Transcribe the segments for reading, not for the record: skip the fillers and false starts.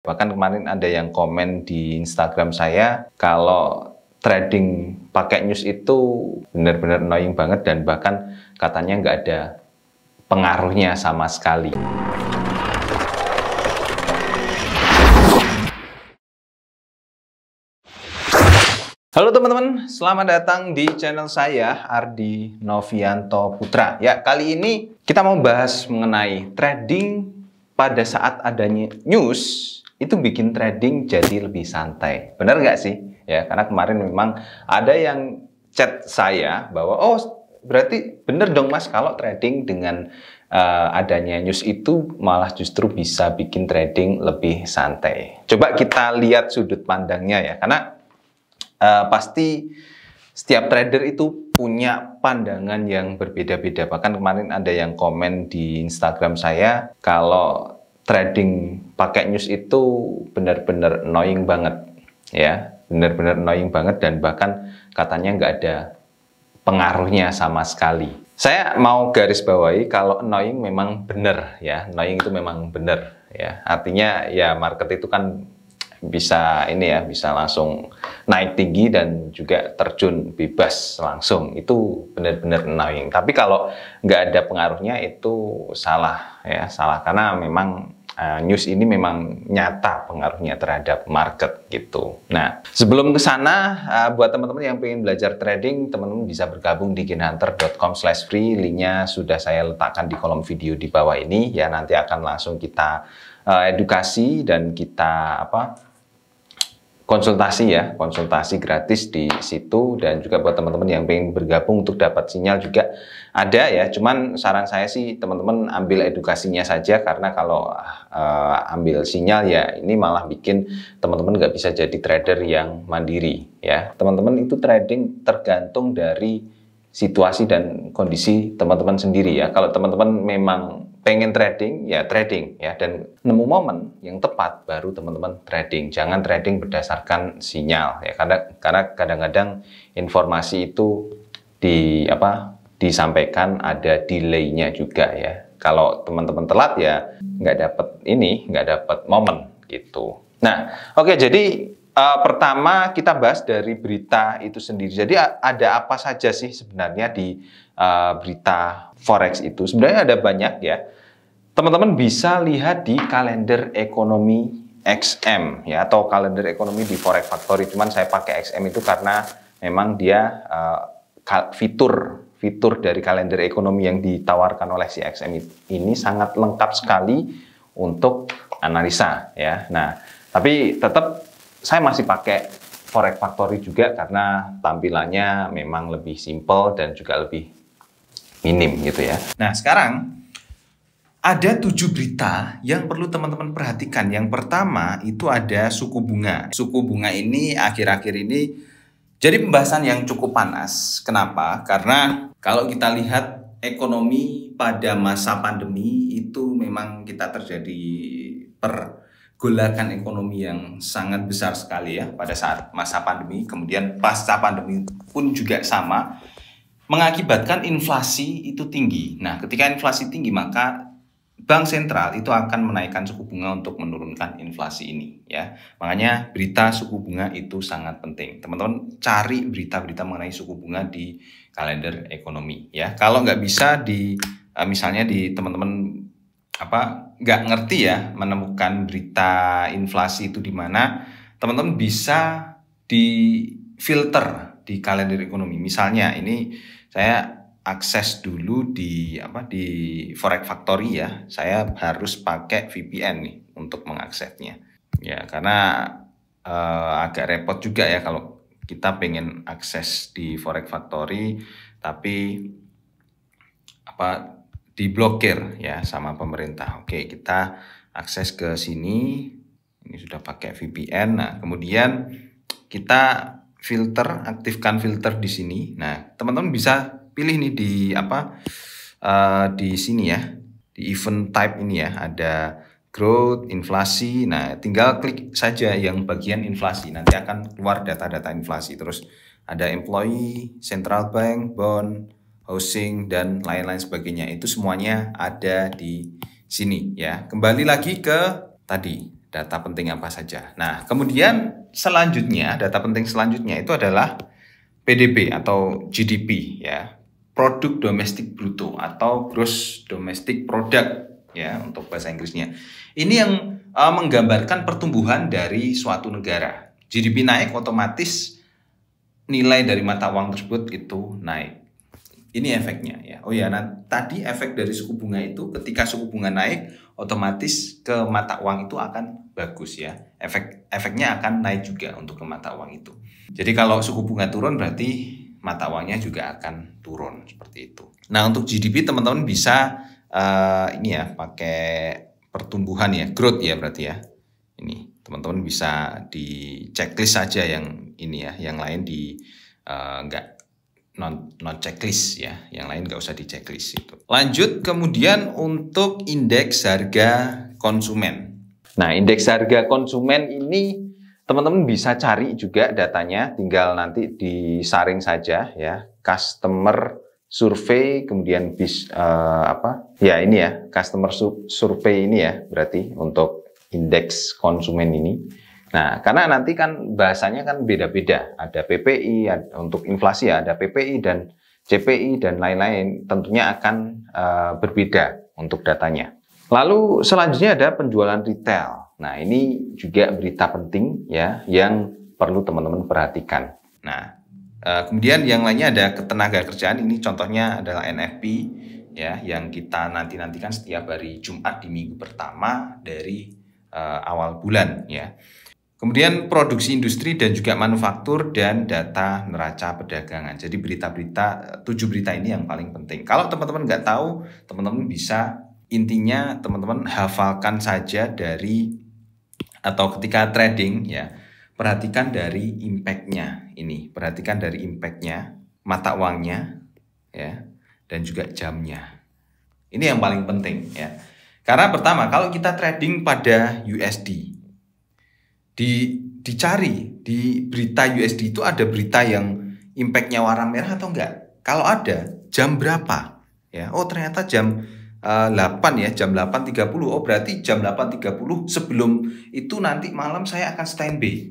Bahkan kemarin ada yang komen di Instagram saya kalau trading pakai news itu benar-benar annoying banget dan bahkan katanya nggak ada pengaruhnya sama sekali. Halo teman-teman, selamat datang di channel saya Ardi Novianto Putra. Ya, kali ini kita mau bahas mengenai trading pada saat adanya news itu bikin trading jadi lebih santai. Benar nggak sih? Ya, karena kemarin memang ada yang chat saya bahwa berarti bener dong Mas kalau trading dengan adanya news itu malah justru bisa bikin trading lebih santai. Coba kita lihat sudut pandangnya ya, karena pasti setiap trader itu punya pandangan yang berbeda-beda. Bahkan kemarin ada yang komen di Instagram saya kalau trading pakai news itu benar-benar annoying banget, ya, benar-benar annoying banget dan bahkan katanya nggak ada pengaruhnya sama sekali. Saya mau garis bawahi kalau annoying memang benar, ya, annoying itu memang benar, ya. Artinya ya market itu kan bisa bisa langsung naik tinggi dan juga terjun bebas langsung, itu benar-benar annoying. Tapi kalau nggak ada pengaruhnya itu salah, ya, salah karena memang news ini memang nyata pengaruhnya terhadap market gitu. Nah, sebelum ke sana, buat teman-teman yang pengen belajar trading, teman-teman bisa bergabung di gainhunter.com/free. Linknya sudah saya letakkan di kolom video di bawah ini, ya. Nanti akan langsung kita edukasi dan kita konsultasi gratis di situ. Dan juga buat teman-teman yang pengen bergabung untuk dapat sinyal juga ada, ya. Cuman saran saya sih teman-teman ambil edukasinya saja, karena kalau ambil sinyal ya ini malah bikin teman-teman nggak bisa jadi trader yang mandiri, ya. Teman-teman itu trading tergantung dari situasi dan kondisi teman-teman sendiri, ya. Kalau teman-teman memang pengen trading, ya trading, ya, dan nemu momen yang tepat baru teman-teman trading. Jangan trading berdasarkan sinyal, ya, karena kadang-kadang informasi itu disampaikan ada delay-nya juga, ya. Kalau teman-teman telat ya nggak dapat momen gitu. Nah, oke, jadi pertama kita bahas dari berita itu sendiri. Jadi ada apa saja sih sebenarnya di berita forex itu? Sebenarnya ada banyak, ya. Teman-teman bisa lihat di kalender ekonomi XM, ya, atau kalender ekonomi di Forex Factory. Cuman saya pakai XM itu karena memang dia fitur dari kalender ekonomi yang ditawarkan oleh si XM ini sangat lengkap sekali untuk analisa, ya. Nah, tapi tetap saya masih pakai Forex Factory juga karena tampilannya memang lebih simple dan juga lebih minim gitu, ya. Nah, sekarang ada 7 berita yang perlu teman-teman perhatikan. Yang pertama itu ada suku bunga. Suku bunga ini akhir-akhir ini jadi pembahasan yang cukup panas. Kenapa? Karena kalau kita lihat ekonomi pada masa pandemi itu memang kita terjadi pergolakan ekonomi yang sangat besar sekali, ya, pada saat masa pandemi. Kemudian pasca pandemi pun juga sama, mengakibatkan inflasi itu tinggi. Nah, ketika inflasi tinggi maka Bank sentral itu akan menaikkan suku bunga untuk menurunkan inflasi ini, ya. Makanya berita suku bunga itu sangat penting. Teman-teman cari berita-berita mengenai suku bunga di kalender ekonomi, ya. Kalau nggak bisa misalnya di teman-teman nggak ngerti, ya, menemukan berita inflasi itu di mana, teman-teman bisa di filter di kalender ekonomi. Misalnya ini saya akses dulu di Forex Factory, ya. Saya harus pakai VPN nih untuk mengaksesnya, ya, karena agak repot juga, ya, kalau kita pengen akses di Forex Factory tapi diblokir, ya, sama pemerintah. Oke, kita akses ke sini. Ini sudah pakai VPN. Nah, kemudian kita aktifkan filter di sini. Nah, teman-teman bisa pilih nih di sini, ya, di event type ini, ya, ada growth, inflasi. Nah, tinggal klik saja yang bagian inflasi, nanti akan keluar data-data inflasi. Terus ada employee, central bank, bond, housing, dan lain-lain sebagainya. Itu semuanya ada di sini, ya. Kembali lagi ke tadi, data penting apa saja. Nah, kemudian selanjutnya, data penting selanjutnya itu adalah PDB atau GDP ya, produk domestik bruto atau gross domestic product ya untuk bahasa Inggrisnya. Ini yang menggambarkan pertumbuhan dari suatu negara. GDP naik, otomatis nilai dari mata uang tersebut itu naik. Ini efeknya ya. Oh ya, nah tadi efek dari suku bunga itu ketika suku bunga naik, otomatis ke mata uang itu akan bagus ya. Efeknya akan naik juga untuk ke mata uang itu. Jadi kalau suku bunga turun berarti mata uangnya juga akan turun seperti itu. Nah untuk GDP teman-teman bisa ini ya pakai pertumbuhan ya, growth ya berarti ya. Ini teman-teman bisa di checklist saja yang ini ya, yang lain di enggak non checklist ya, yang lain nggak usah di checklist itu. Lanjut kemudian untuk indeks harga konsumen. Nah indeks harga konsumen ini teman-teman bisa cari juga datanya, tinggal nanti disaring saja ya, customer survei kemudian ya ini ya customer survei ini ya berarti untuk indeks konsumen ini. Nah, karena nanti kan bahasanya kan beda-beda. Ada PPI, untuk inflasi ya, ada PPI dan CPI dan lain-lain. Tentunya akan berbeda untuk datanya. Lalu selanjutnya ada penjualan retail. Nah, ini juga berita penting ya, yang perlu teman-teman perhatikan. Nah, kemudian yang lainnya ada ketenaga kerjaan. Ini contohnya adalah NFP ya, yang kita nantikan setiap hari Jumat di minggu pertama dari awal bulan ya. Kemudian produksi industri dan juga manufaktur dan data neraca perdagangan. Jadi berita-berita, 7 berita ini yang paling penting. Kalau teman-teman nggak tahu, teman-teman bisa intinya teman-teman hafalkan saja dari atau ketika trading ya, perhatikan dari impact-nya ini. Perhatikan dari impact-nya, mata uangnya ya, dan juga jamnya. Ini yang paling penting ya. Karena pertama, kalau kita trading pada USD, dicari di berita USD itu ada berita yang impact-nya warna merah atau enggak. Kalau ada, jam berapa? Ya, oh ternyata jam 8 ya, jam 8.30. Oh berarti jam 8.30 sebelum itu nanti malam saya akan standby.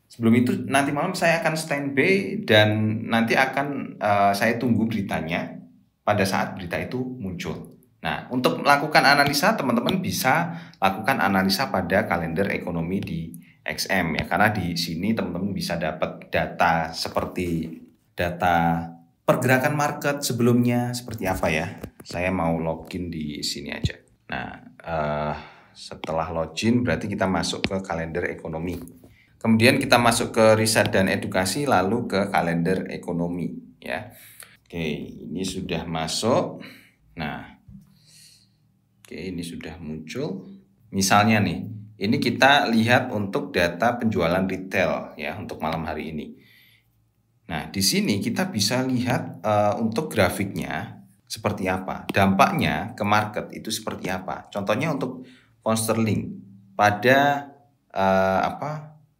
Sebelum itu nanti malam saya akan standby dan nanti akan saya tunggu beritanya pada saat berita itu muncul. Nah, untuk melakukan analisa, teman-teman bisa lakukan analisa pada kalender ekonomi di XM ya, karena di sini teman-teman bisa dapat data seperti data pergerakan market sebelumnya seperti apa ya. Saya mau login di sini aja. Nah, setelah login berarti kita masuk ke kalender ekonomi. Kemudian kita masuk ke riset dan edukasi, lalu ke kalender ekonomi ya. Oke, ini sudah masuk. Nah, oke, ini sudah muncul. Misalnya nih, ini kita lihat untuk data penjualan retail ya untuk malam hari ini. Nah, di sini kita bisa lihat untuk grafiknya seperti apa. Dampaknya ke market itu seperti apa. Contohnya untuk pound sterling pada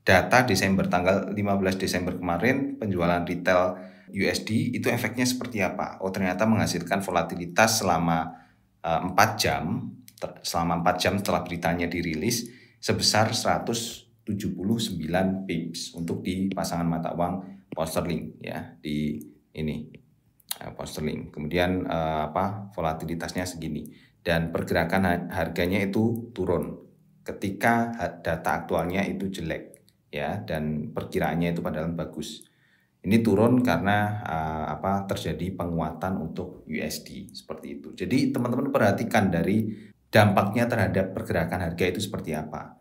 data Desember tanggal 15 Desember kemarin penjualan retail USD itu efeknya seperti apa. Oh, ternyata menghasilkan volatilitas selama 4 jam setelah beritanya dirilis sebesar 179 pips untuk di pasangan mata uang pound sterling ya, di ini pound sterling. Kemudian volatilitasnya segini dan pergerakan harganya itu turun ketika data aktualnya itu jelek ya, dan perkiraannya itu padahal bagus. Ini turun karena terjadi penguatan untuk USD seperti itu. Jadi teman-teman perhatikan dari dampaknya terhadap pergerakan harga itu seperti apa.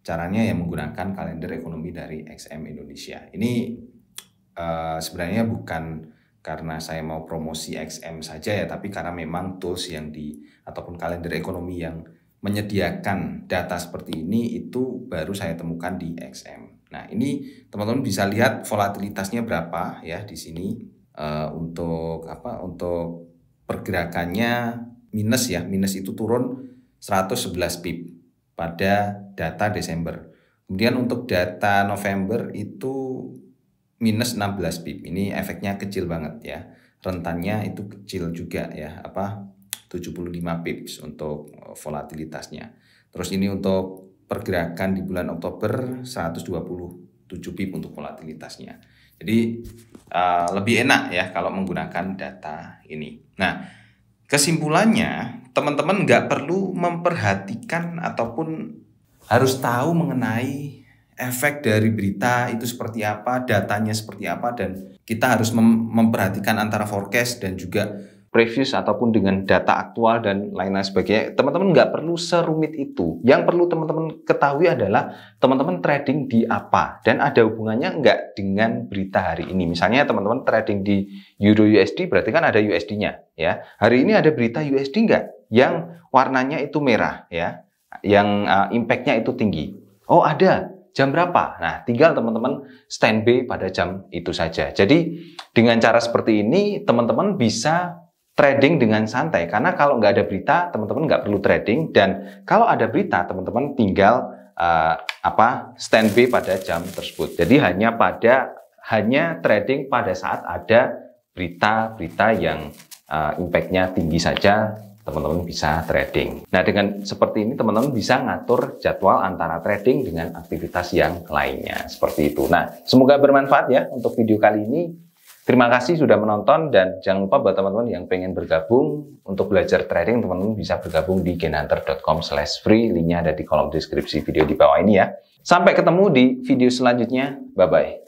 Caranya yang menggunakan kalender ekonomi dari XM Indonesia. Ini sebenarnya bukan karena saya mau promosi XM saja ya, tapi karena memang tools yang ataupun kalender ekonomi yang menyediakan data seperti ini itu baru saya temukan di XM. Nah, ini teman-teman bisa lihat volatilitasnya berapa ya di sini untuk pergerakannya minus ya. Minus itu turun 111 pip pada data Desember. Kemudian untuk data November itu minus 16 pip. Ini efeknya kecil banget ya. Rentannya itu kecil juga ya, 75 pips untuk volatilitasnya. Terus ini untuk pergerakan di bulan Oktober 127 pip untuk volatilitasnya. Jadi lebih enak ya kalau menggunakan data ini. Nah, kesimpulannya teman-teman nggak perlu memperhatikan ataupun harus tahu mengenai efek dari berita itu seperti apa, datanya seperti apa, dan kita harus memperhatikan antara forecast dan juga previous ataupun dengan data aktual dan lain-lain sebagainya. Teman-teman nggak perlu serumit itu. Yang perlu teman-teman ketahui adalah teman-teman trading di apa dan ada hubungannya nggak dengan berita hari ini. Misalnya teman-teman trading di Euro USD berarti kan ada USD-nya ya. Hari ini ada berita USD nggak yang warnanya itu merah ya, yang impact-nya itu tinggi. Oh ada. Jam berapa? Nah, tinggal teman-teman standby pada jam itu saja. Jadi dengan cara seperti ini teman-teman bisa trading dengan santai, karena kalau nggak ada berita, teman-teman nggak perlu trading, dan kalau ada berita, teman-teman tinggal standby pada jam tersebut. Jadi hanya trading pada saat ada berita-berita yang impact-nya tinggi saja, teman-teman bisa trading. Nah, dengan seperti ini teman-teman bisa ngatur jadwal antara trading dengan aktivitas yang lainnya, seperti itu. Nah, semoga bermanfaat ya untuk video kali ini. Terima kasih sudah menonton, dan jangan lupa buat teman-teman yang pengen bergabung untuk belajar trading, teman-teman bisa bergabung di gainhunter.com/free, linknya ada di kolom deskripsi video di bawah ini ya. Sampai ketemu di video selanjutnya, bye-bye.